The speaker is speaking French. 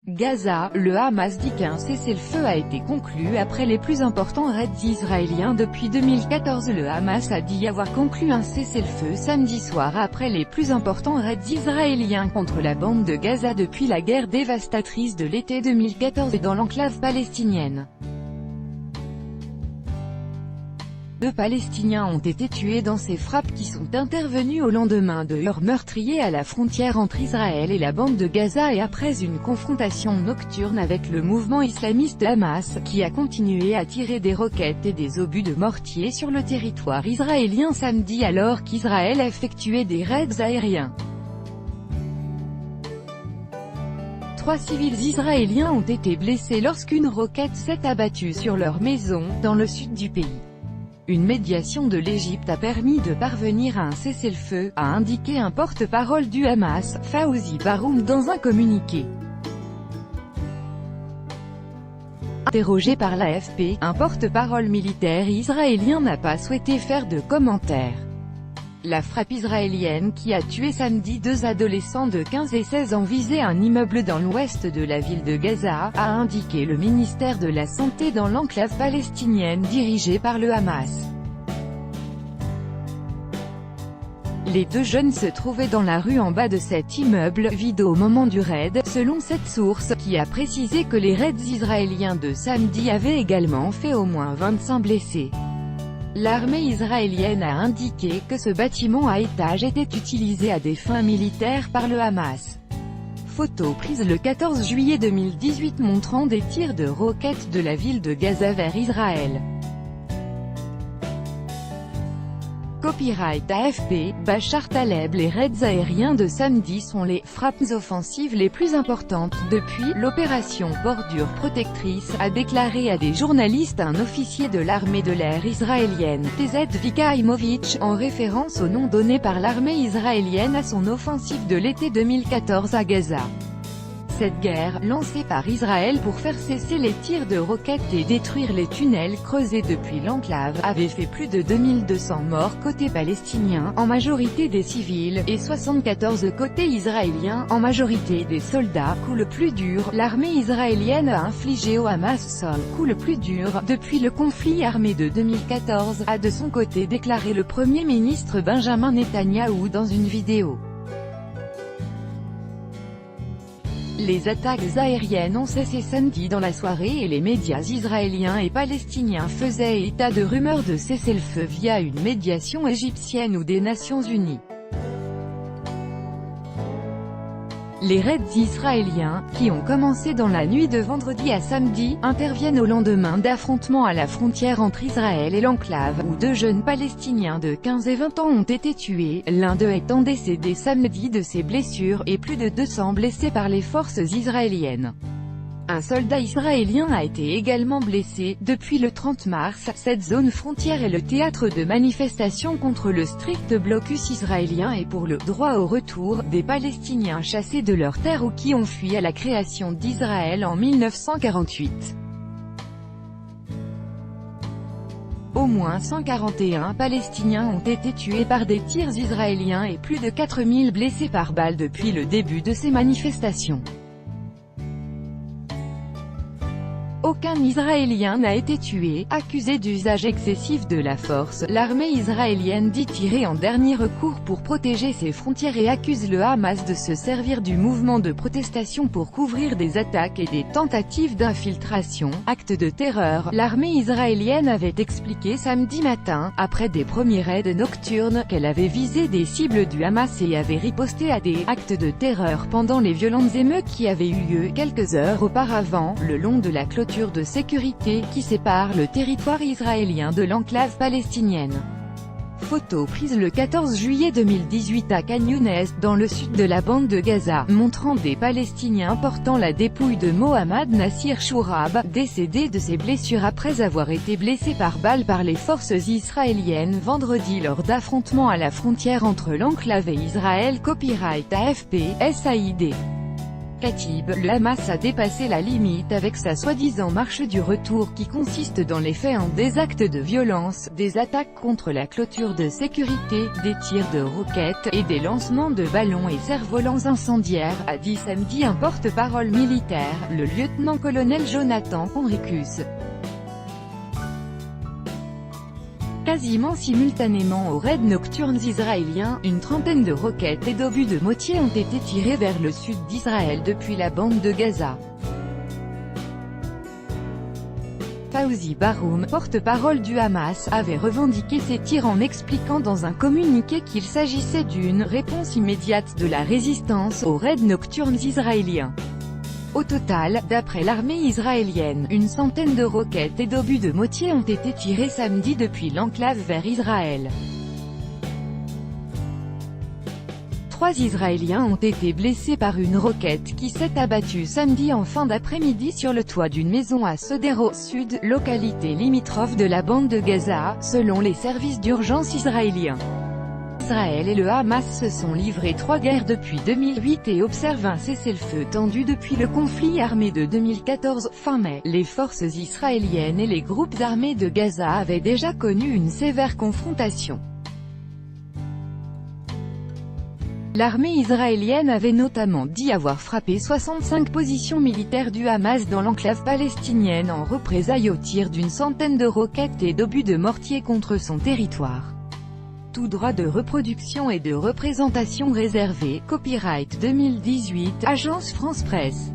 Gaza, le Hamas dit qu'un cessez-le-feu a été conclu après les plus importants raids israéliens depuis 2014. Le Hamas a dit avoir conclu un cessez-le-feu samedi soir après les plus importants raids israéliens contre la bande de Gaza depuis la guerre dévastatrice de l'été 2014 dans l'enclave palestinienne. 2 Palestiniens ont été tués dans ces frappes qui sont intervenues au lendemain de heurts meurtriers à la frontière entre Israël et la bande de Gaza et après une confrontation nocturne avec le mouvement islamiste Hamas, qui a continué à tirer des roquettes et des obus de mortier sur le territoire israélien samedi alors qu'Israël effectuait des raids aériens. 3 civils israéliens ont été blessés lorsqu'une roquette s'est abattue sur leur maison, dans le sud du pays. Une médiation de l'Égypte a permis de parvenir à un cessez-le-feu, a indiqué un porte-parole du Hamas, Fawzi Baroum dans un communiqué. Interrogé par l'AFP, un porte-parole militaire israélien n'a pas souhaité faire de commentaires. La frappe israélienne qui a tué samedi 2 adolescents de 15 et 16 ans visait un immeuble dans l'ouest de la ville de Gaza, a indiqué le ministère de la Santé dans l'enclave palestinienne dirigée par le Hamas. Les 2 jeunes se trouvaient dans la rue en bas de cet immeuble vide au moment du raid, selon cette source, qui a précisé que les raids israéliens de samedi avaient également fait au moins 25 blessés. L'armée israélienne a indiqué que ce bâtiment à étages était utilisé à des fins militaires par le Hamas. Photo prise le 14 juillet 2018 montrant des tirs de roquettes de la ville de Gaza vers Israël. Copyright AFP, Bachar Taleb. Les raids aériens de samedi sont les frappes offensives les plus importantes depuis l'opération Bordure protectrice, a déclaré à des journalistes un officier de l'armée de l'air israélienne, TZ Vikaïmovitch, en référence au nom donné par l'armée israélienne à son offensive de l'été 2014 à Gaza. Cette guerre, lancée par Israël pour faire cesser les tirs de roquettes et détruire les tunnels creusés depuis l'enclave, avait fait plus de 2200 morts côté palestinien, en majorité des civils, et 74 côté israélien, en majorité des soldats. Coup le plus dur, l'armée israélienne a infligé au Hamas son coup le plus dur depuis le conflit armé de 2014, a de son côté déclaré le Premier ministre Benjamin Netanyahou dans une vidéo. Les attaques aériennes ont cessé samedi dans la soirée et les médias israéliens et palestiniens faisaient état de rumeurs de cessez-le-feu via une médiation égyptienne ou des Nations Unies. Les raids israéliens, qui ont commencé dans la nuit de vendredi à samedi, interviennent au lendemain d'affrontements à la frontière entre Israël et l'enclave, où 2 jeunes Palestiniens de 15 et 20 ans ont été tués, l'un d'eux étant décédé samedi de ses blessures, et plus de 200 blessés par les forces israéliennes. Un soldat israélien a été également blessé. Depuis le 30 mars, cette zone frontière est le théâtre de manifestations contre le strict blocus israélien et pour le droit au retour des Palestiniens chassés de leurs terres ou qui ont fui à la création d'Israël en 1948. Au moins 141 Palestiniens ont été tués par des tirs israéliens et plus de 4000 blessés par balle depuis le début de ces manifestations. Aucun Israélien n'a été tué, accusé d'usage excessif de la force. L'armée israélienne dit tirer en dernier recours pour protéger ses frontières et accuse le Hamas de se servir du mouvement de protestation pour couvrir des attaques et des tentatives d'infiltration, actes de terreur. L'armée israélienne avait expliqué samedi matin, après des premiers raids nocturnes, qu'elle avait visé des cibles du Hamas et avait riposté à des actes de terreur pendant les violentes émeutes qui avaient eu lieu quelques heures auparavant, le long de la clôture de sécurité qui sépare le territoire israélien de l'enclave palestinienne. Photo prise le 14 juillet 2018 à Khan Younes, dans le sud de la bande de Gaza, montrant des Palestiniens portant la dépouille de Mohammad Nassir Chourab, décédé de ses blessures après avoir été blessé par balle par les forces israéliennes vendredi lors d'affrontements à la frontière entre l'enclave et Israël. Copyright AFP, SAID. Khatib, le Hamas a dépassé la limite avec sa soi-disant marche du retour qui consiste dans les faits en des actes de violence, des attaques contre la clôture de sécurité, des tirs de roquettes, et des lancements de ballons et cerfs-volants incendiaires, a dit samedi un porte-parole militaire, le lieutenant-colonel Jonathan Conricus. Quasiment simultanément aux raids nocturnes israéliens, une trentaine de roquettes et d'obus de mortier ont été tirés vers le sud d'Israël depuis la bande de Gaza. Fawzi Baroum, porte-parole du Hamas, avait revendiqué ces tirs en expliquant dans un communiqué qu'il s'agissait d'une « réponse immédiate de la résistance » aux raids nocturnes israéliens. Au total, d'après l'armée israélienne, une centaine de roquettes et d'obus de mortier ont été tirés samedi depuis l'enclave vers Israël. 3 Israéliens ont été blessés par une roquette qui s'est abattue samedi en fin d'après-midi sur le toit d'une maison à Sderot Sud, localité limitrophe de la bande de Gaza, selon les services d'urgence israéliens. Israël et le Hamas se sont livrés 3 guerres depuis 2008 et observent un cessez-le-feu tendu depuis le conflit armé de 2014. Fin mai, les forces israéliennes et les groupes armés de Gaza avaient déjà connu une sévère confrontation. L'armée israélienne avait notamment dit avoir frappé 65 positions militaires du Hamas dans l'enclave palestinienne en représailles au tir d'une centaine de roquettes et d'obus de mortier contre son territoire. Tout droit de reproduction et de représentation réservé, copyright 2018, Agence France Presse.